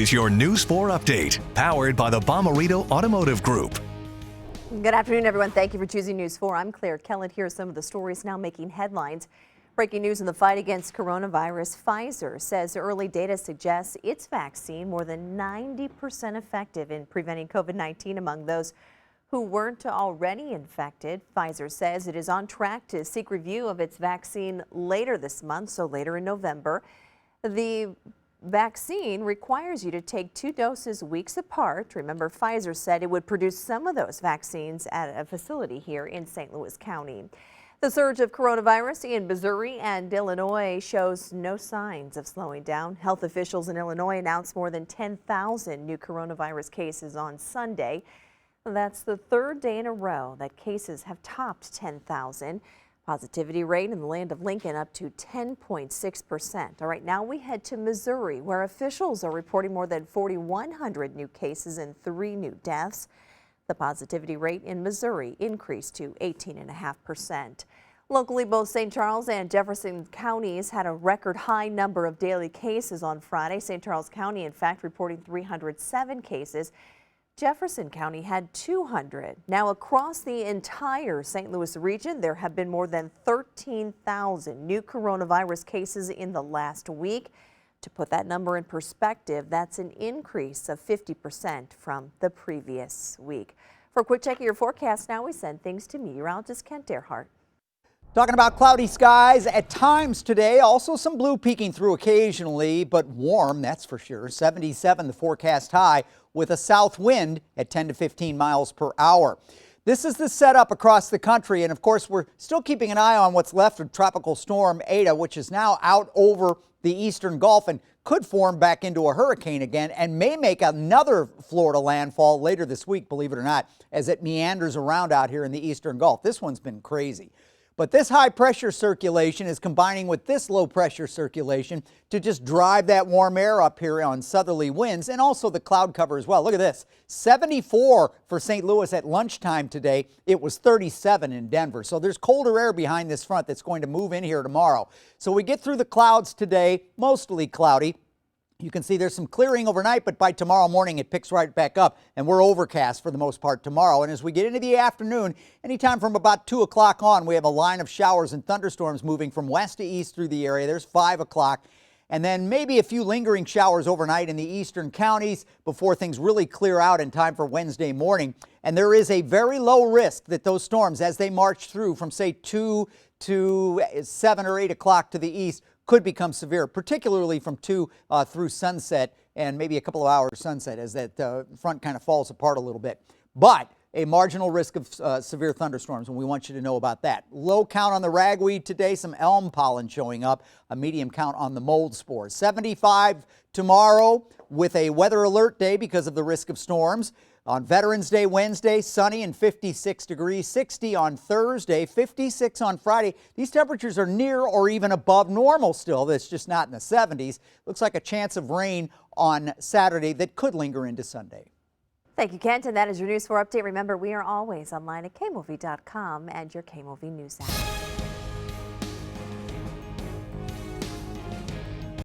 Is your News 4 update, powered by the Bomarito Automotive Group. Good afternoon, everyone. Thank you for choosing News 4. I'm Claire Kellett. Here are some of the stories now making headlines. Breaking news in the fight against coronavirus. Pfizer says early data suggests its vaccine more than 90% effective in preventing COVID-19 among those who weren't already infected. Pfizer says it is on track to seek review of its vaccine later this month, so later in November. The vaccine requires you to take 2 doses weeks apart. Remember, Pfizer said it would produce some of those vaccines at a facility here in St. Louis County. The surge of coronavirus in Missouri and Illinois shows no signs of slowing down. Health officials in Illinois announced more than 10,000 new coronavirus cases on Sunday. That's the 3rd day in a row that cases have topped 10,000. Positivity rate in the land of Lincoln up to 10.6%. All right, now we head to Missouri, where officials are reporting more than 4,100 new cases and 3 new deaths. The positivity rate in Missouri increased to 18.5%. Locally, both St. Charles and Jefferson counties had a record high number of daily cases on Friday. St. Charles County, in fact, reporting 307 cases. Jefferson County had 200. Now, across the entire St. Louis region, there have been more than 13,000 new coronavirus cases in the last week. To put that number in perspective, that's an increase of 50% from the previous week. For a quick check of your forecast now, we send things to meteorologist Kent Earhart. Talking about cloudy skies at times today, also some blue peeking through occasionally, but warm, that's for sure. 77 the forecast high with a south wind at 10 to 15 miles per hour. This is the setup across the country, and of course we're still keeping an eye on what's left of Tropical Storm Eta, which is now out over the eastern Gulf and could form back into a hurricane again and may make another Florida landfall later this week, believe it or not, as it meanders around out here in the eastern Gulf. This one's been crazy. But this high pressure circulation is combining with this low pressure circulation to just drive that warm air up here on southerly winds and also the cloud cover as well. Look at this, 74 for St. Louis at lunchtime today. It was 37 in Denver. So there's colder air behind this front that's going to move in here tomorrow. So we get through the clouds today, mostly cloudy. You can see there's some clearing overnight, but by tomorrow morning it picks right back up and we're overcast for the most part tomorrow. And as we get into the afternoon, anytime from about 2 o'clock on, we have a line of showers and thunderstorms moving from west to east through the area. There's 5 o'clock. And then maybe a few lingering showers overnight in the eastern counties before things really clear out in time for Wednesday morning. And there is a very low risk that those storms, as they march through from say 2 to 7 or 8 o'clock to the east, could become severe, particularly from 2 through sunset and maybe a couple of hours sunset as that front kind of falls apart a little bit. But a marginal risk of severe thunderstorms, and we want you to know about that. Low count on the ragweed today, some elm pollen showing up, a medium count on the mold spores. 75 tomorrow with a weather alert day because of the risk of storms. On Veterans Day, Wednesday, sunny and 56 degrees, 60 on Thursday, 56 on Friday. These temperatures are near or even above normal still. That's just not in the 70s. Looks like a chance of rain on Saturday that could linger into Sunday. Thank you, Kent, and that is your News 4 update. Remember, we are always online at KMOV.com and your KMOV News app.